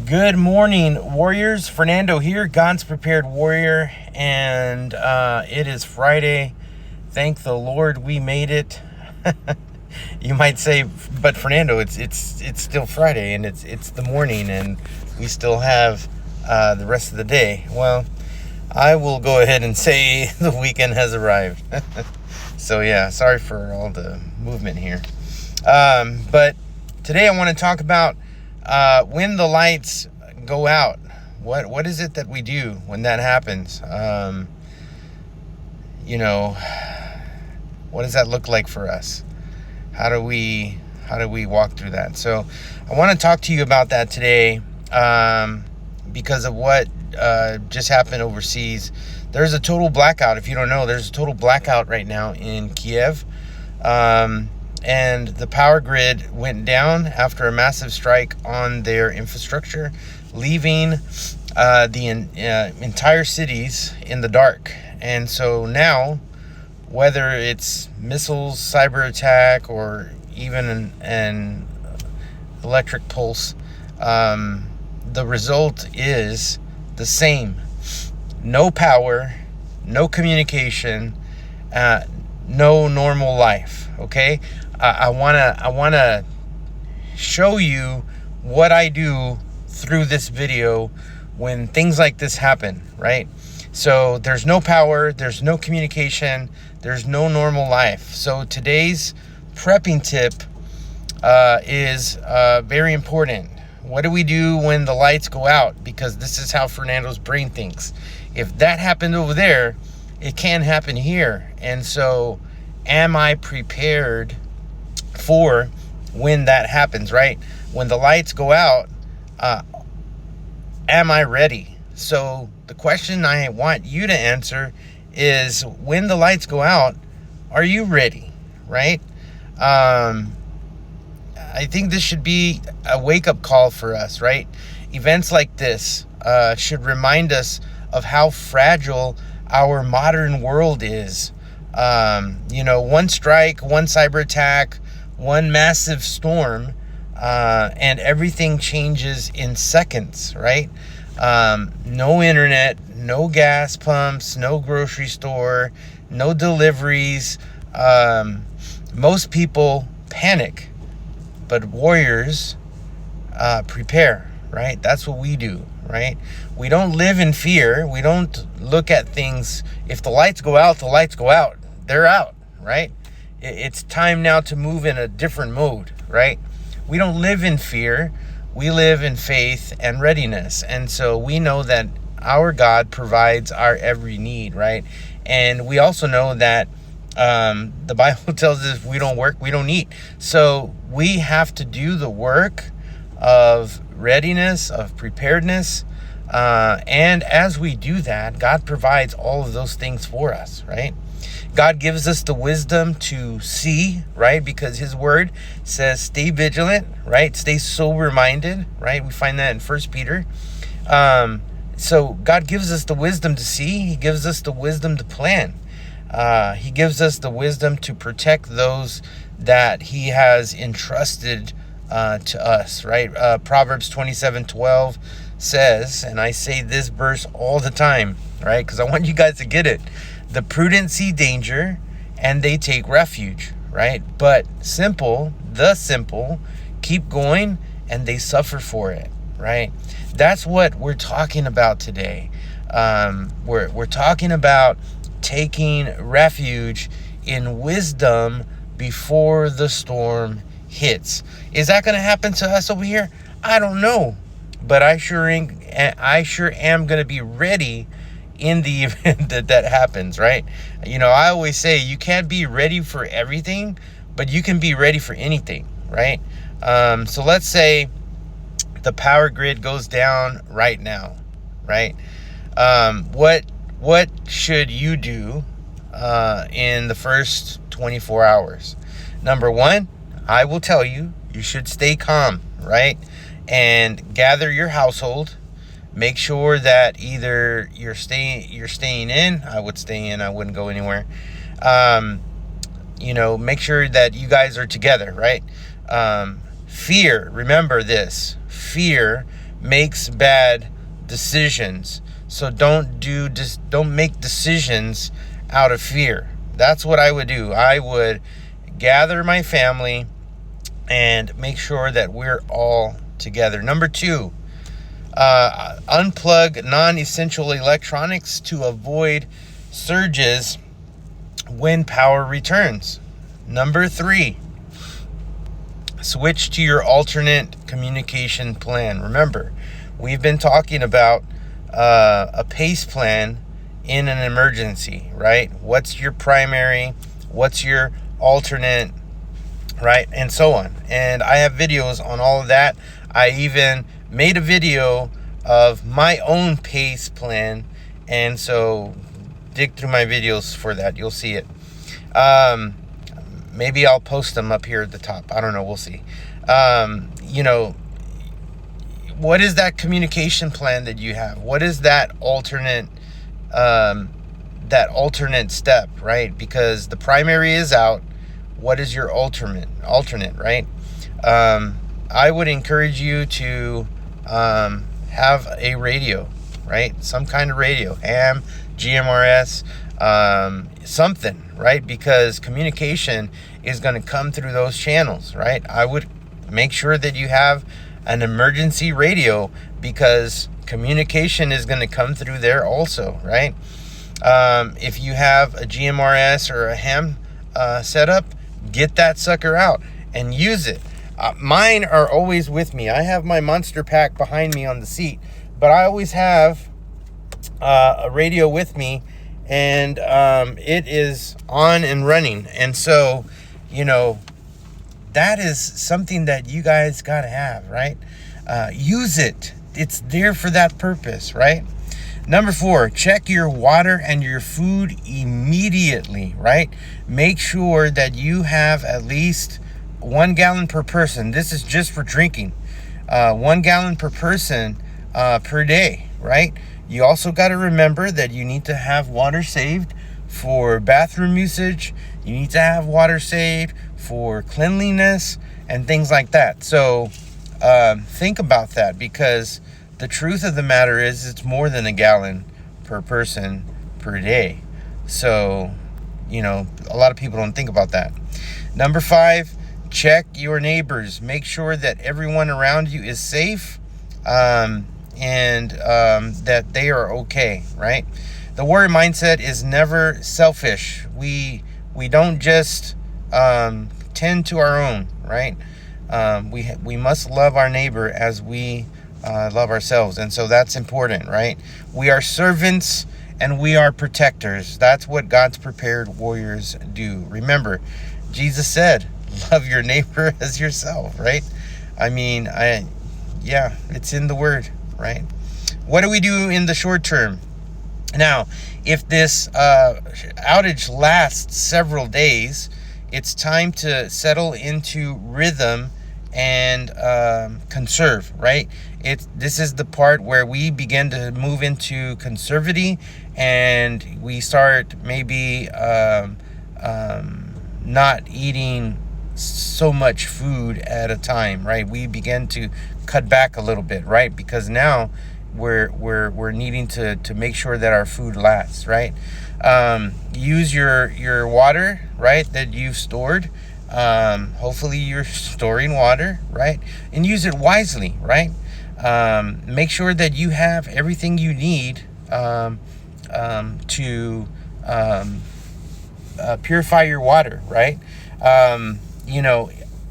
Good morning, warriors. Fernando here, God's prepared warrior, and it is Friday. Thank the Lord we made it. You might say, but Fernando, it's still Friday, and it's the morning, and we still have the rest of the day. Well, I will go ahead and say the weekend has arrived. So yeah, sorry for all the movement here. But today I want to talk about when the lights go out. What is it that we do when that happens? What does that look like for us? How do we walk through that? So I want to talk to you about that today, because of what just happened overseas. There's a total blackout. If you don't know, there's a total blackout right now in Kyiv. And the power grid went down after a massive strike on their infrastructure, leaving the entire cities in the dark. And so now, whether it's missiles, cyber attack, or even an electric pulse, the result is the same. No power, no communication, no normal life. Okay, I wanna show you what I do through this video when things like this happen, right? So there's no power, there's no communication, there's no normal life. So today's prepping tip is very important. What do we do when the lights go out? Because this is how Fernando's brain thinks. If that happened over there, it can happen here. And so, am I prepared for when that happens, right? When the lights go out, am I ready? So the question I want you to answer is, when the lights go out, are you ready, right? I think this should be a wake-up call for us, right? Events like this should remind us of how fragile our modern world is. One strike, one cyber attack, one massive storm, and everything changes in seconds, right? No internet, no gas pumps, no grocery store, no deliveries. Most people panic, but warriors prepare, right? That's what we do, right? We don't live in fear. We don't look at things. If the lights go out, the lights go out. They're out, right? It's time now to move in a different mode, right? We don't live in fear. We live in faith and readiness. And so we know that our God provides our every need, right? And we also know that the Bible tells us if we don't work, we don't eat. So we have to do the work of readiness, of preparedness. And as we do that, God provides all of those things for us, right? God gives us the wisdom to see, right? Because his word says, stay vigilant, right? Stay sober-minded, right? We find that in 1 Peter. So God gives us the wisdom to see. He gives us the wisdom to plan. He gives us the wisdom to protect those that he has entrusted to us, right? Proverbs 27:12 says, and I say this verse all the time, right? Because I want you guys to get it. The prudent see danger and they take refuge, right? But the simple keep going and they suffer for it, right? That's what we're talking about today. We're talking about taking refuge in wisdom before the storm hits. Is that going to happen to us over here? I don't know, but I sure am going to be ready in the event that happens, right? I always say you can't be ready for everything, but you can be ready for anything, right? So let's say the power grid goes down right now, right? What should you do in the first 24 hours? Number one, I will tell you, you should stay calm, right? And gather your household. Make sure that either you're staying in. I would stay in. I wouldn't go anywhere. Make sure that you guys are together, right? Fear, remember this. Fear makes bad decisions. So don't make decisions out of fear. That's what I would do. I would gather my family and make sure that we're all together. Number 2, unplug non-essential electronics to avoid surges when power returns. Number 3, switch to your alternate communication plan. Remember, we've been talking about a PACE plan in an emergency, right? What's your primary? What's your alternate? Right? And so on. And I have videos on all of that. I even made a video of my own PACE plan. And so dig through my videos for that. You'll see it. Maybe I'll post them up here at the top. I don't know. We'll see. What is that communication plan that you have? What is that alternate step, right? Because the primary is out. What is your alternate, right? I would encourage you to have a radio, right? Some kind of radio, ham, GMRS, something, right? Because communication is going to come through those channels, right? I would make sure that you have an emergency radio, because communication is going to come through there also, right? If you have a GMRS or a ham setup, get that sucker out and use it. Mine are always with me. I have my Monster Pack behind me on the seat, but I always have a radio with me, and it is on and running. And so, that is something that you guys got to have, right? Use it. It's there for that purpose, right? Number 4, check your water and your food immediately, right? Make sure that you have at least 1 gallon per person. This is just for drinking. 1 gallon per person per day, right? You also got to remember that you need to have water saved for bathroom usage. You need to have water saved for cleanliness and things like that. So think about that, because the truth of the matter is it's more than 1 gallon per person per day. So, a lot of people don't think about that. Number 5, check your neighbors. Make sure that everyone around you is safe, and that they are okay, right? The warrior mindset is never selfish. We don't just tend to our own, right? We must love our neighbor as we love ourselves. And so that's important, right? We are servants and we are protectors. That's what God's prepared warriors do. Remember, Jesus said, love your neighbor as yourself, right? It's in the word, right? What do we do in the short term? Now, if this outage lasts several days, it's time to settle into rhythm and conserve, right? This is the part where we begin to move into conservity, and we start maybe not eating so much food at a time, right? We begin to cut back a little bit, right? Because now we're needing to make sure that our food lasts, right? Use your water, right, that you've stored. Hopefully you're storing water, right? And use it wisely, right? Make sure that you have everything you need to purify your water, right?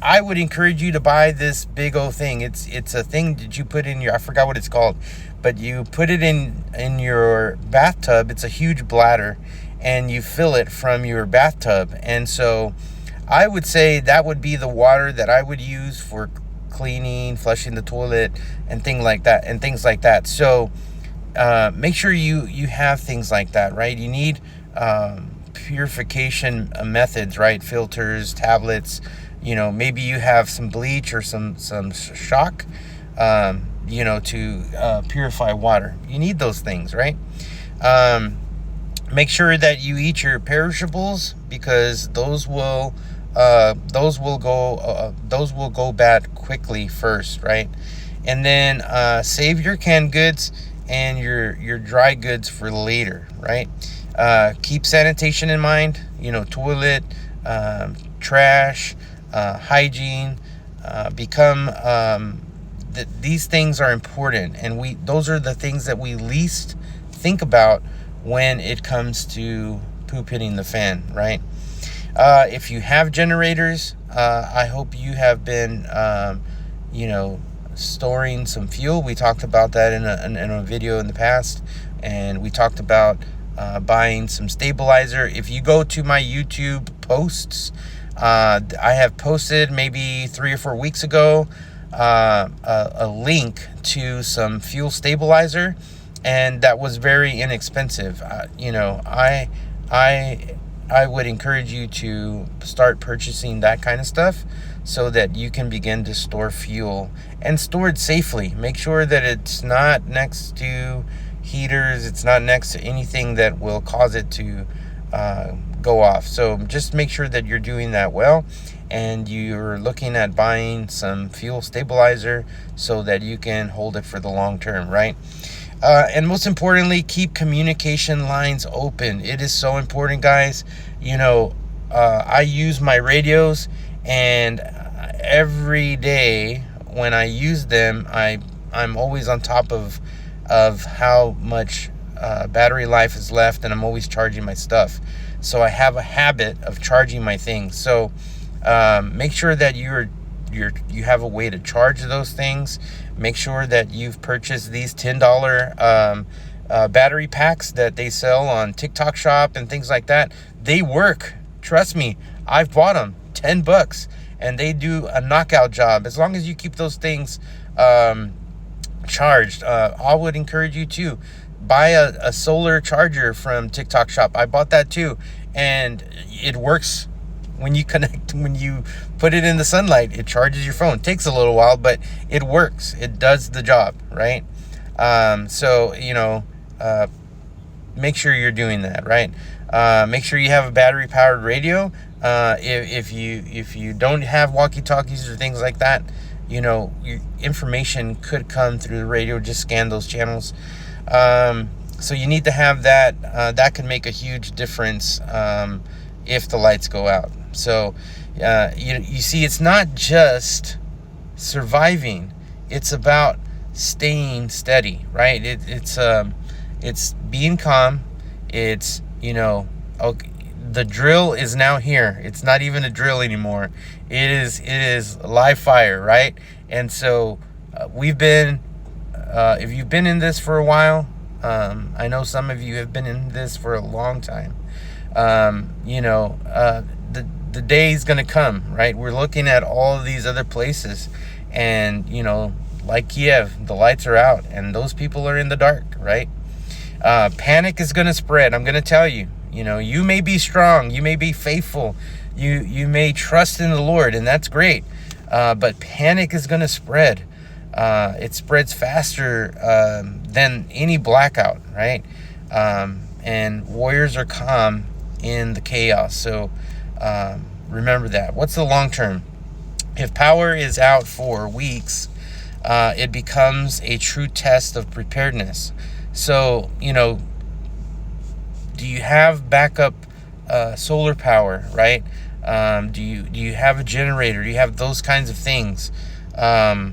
I would encourage you to buy this big old thing. It's a thing that you put in your, I forgot what it's called, but you put it in your bathtub. It's a huge bladder, and you fill it from your bathtub. And so I would say that would be the water that I would use for cleaning, flushing the toilet, and things like that. So make sure you have things like that, right? You need purification methods, right? Filters, tablets. Maybe you have some bleach or some shock, to purify water. You need those things, right? Make sure that you eat your perishables, because those will go bad quickly first, right? And then save your canned goods and your dry goods for later, right? Keep sanitation in mind, toilet, trash, hygiene, these things are important, and those are the things that we least think about when it comes to poop hitting the fan, right? If you have generators, I hope you have been, storing some fuel. We talked about that in a video in the past, and we talked about buying some stabilizer. If you go to my YouTube posts, I have posted maybe 3 or 4 weeks ago a link to some fuel stabilizer, and that was very inexpensive. I would encourage you to start purchasing that kind of stuff so that you can begin to store fuel and store it safely. Make sure that it's not next to heaters, it's not next to anything that will cause it to go off. So just make sure that you're doing that well, and you're looking at buying some fuel stabilizer so that you can hold it for the long term, right? And most importantly, keep communication lines open. It is so important, guys. I use my radios, and every day when I use them, I'm always on top of how much battery life is left, and I'm always charging my stuff. So I have a habit of charging my things. So make sure that you have a way to charge those things. Make sure that you've purchased these $10 battery packs that they sell on TikTok Shop and things like that. They work. Trust me, I've bought them. $10, and they do a knockout job. As long as you keep those things charged, I would encourage you to buy a solar charger from TikTok Shop. I bought that too, and it works. When you put it in the sunlight, it charges your phone. It takes a little while, but it works. It does the job, right? Make sure you're doing that, right? Make sure you have a battery-powered radio. If you don't have walkie-talkies or things like that, your information could come through the radio. Just scan those channels. So you need to have that. That can make a huge difference if the lights go out. So you see, it's not just surviving, it's about staying steady, right? It's being calm. It's okay, the drill is now here. It's not even a drill anymore. It is live fire, right? And so we've been if you've been in this for a while, I know some of you have been in this for a long time. The day is going to come, right? We're looking at all of these other places, and like Kyiv, the lights are out and those people are in the dark, right? Panic is going to spread. I'm going to tell you, you may be strong, you may be faithful, you may trust in the Lord, and that's great, but panic is going to spread. It spreads faster than any blackout, right? And warriors are calm in the chaos. So remember that. What's the long term? If power is out for weeks, it becomes a true test of preparedness. So do you have backup solar power, right? Do you have a generator? Do you have those kinds of things? A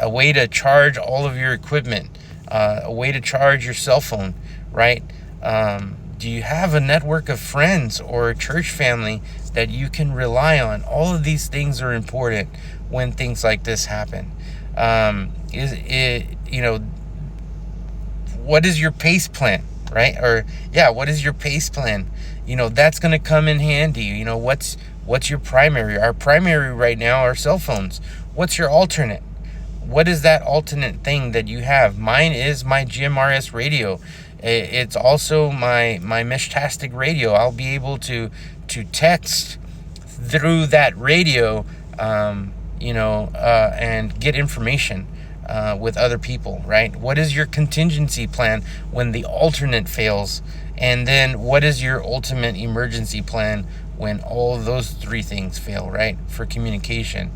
way to charge all of your equipment, a way to charge your cell phone, right? Do you have a network of friends or a church family that you can rely on? All of these things are important when things like this happen. What is your pace plan, right? What is your pace plan? That's going to come in handy. What's your primary? Our primary right now are cell phones. What's your alternate? What is that alternate thing that you have? Mine is my GMRS radio. It's also my Meshtastic radio. I'll be able to text through that radio, and get information with other people, right? What is your contingency plan when the alternate fails? And then what is your ultimate emergency plan when all of those three things fail, right? For communication.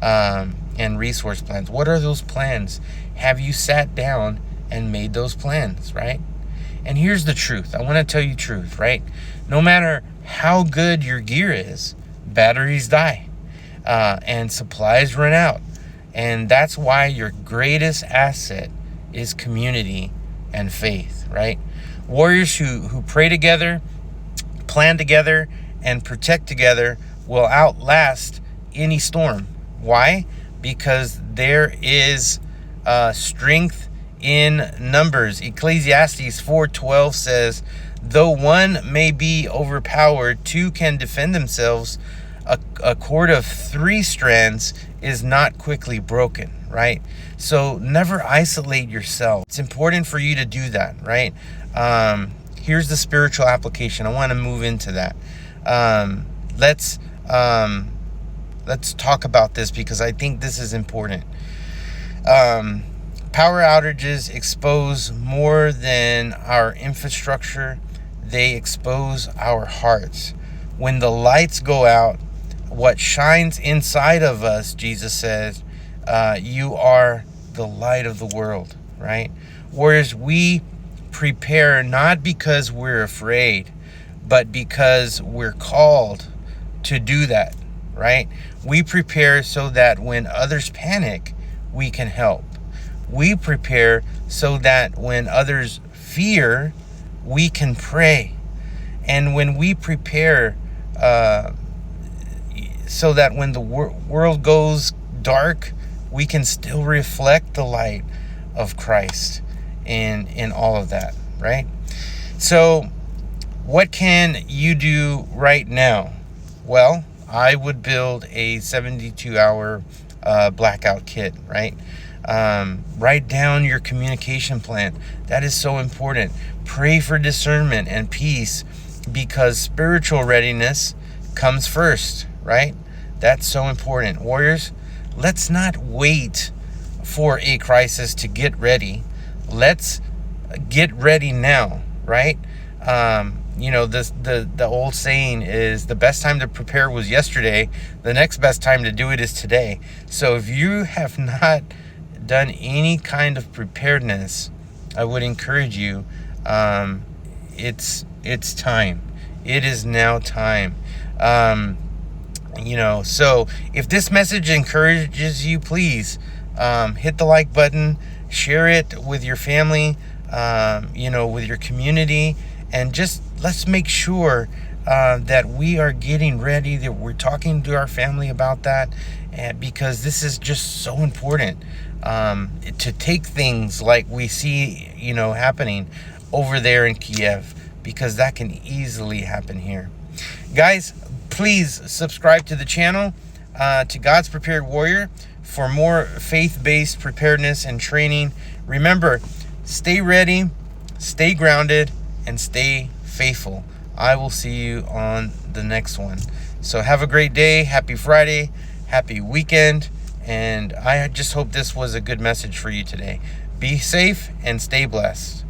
And and resource plans. What are those plans? Have you sat down and made those plans, right? And here's the truth. I want to tell you truth, right? No matter how good your gear is, batteries die, and supplies run out. And that's why your greatest asset is community and faith, right? Warriors who pray together, plan together, and protect together will outlast any storm. Why? Because there is strength in numbers. Ecclesiastes 4:12 says, though one may be overpowered, two can defend themselves. A cord of 3 strands is not quickly broken, right? So never isolate yourself. It's important for you to do that, right? Here's the spiritual application. I want to move into that. Let's talk about this because I think this is important. Power outages expose more than our infrastructure. They expose our hearts. When the lights go out, what shines inside of us, Jesus says, you are the light of the world, right? Whereas we prepare not because we're afraid, but because we're called to do that, right? We prepare so that when others panic, we can help. We prepare so that when others fear, we can pray. And when we prepare so that when the world goes dark, we can still reflect the light of Christ in all of that, right? So what can you do right now? Well, I would build a 72-hour blackout kit, right? Write down your communication plan. That is so important. Pray for discernment and peace because spiritual readiness comes first, right? That's so important. Warriors, let's not wait for a crisis to get ready. Let's get ready now, right? The old saying is the best time to prepare was yesterday. The next best time to do it is today. So if you have not done any kind of preparedness, I would encourage you. It's time. It is now time. So if this message encourages you, please hit the like button, share it with your family, with your community, and just let's make sure that we are getting ready, that we're talking to our family about that, and because this is just so important to take things like we see, happening over there in Kyiv, because that can easily happen here. Guys, please subscribe to the channel, to God's Prepared Warrior, for more faith-based preparedness and training. Remember, stay ready, stay grounded, and stay faithful. I will see you on the next one. So have a great day. Happy Friday. Happy weekend. And I just hope this was a good message for you today. Be safe and stay blessed.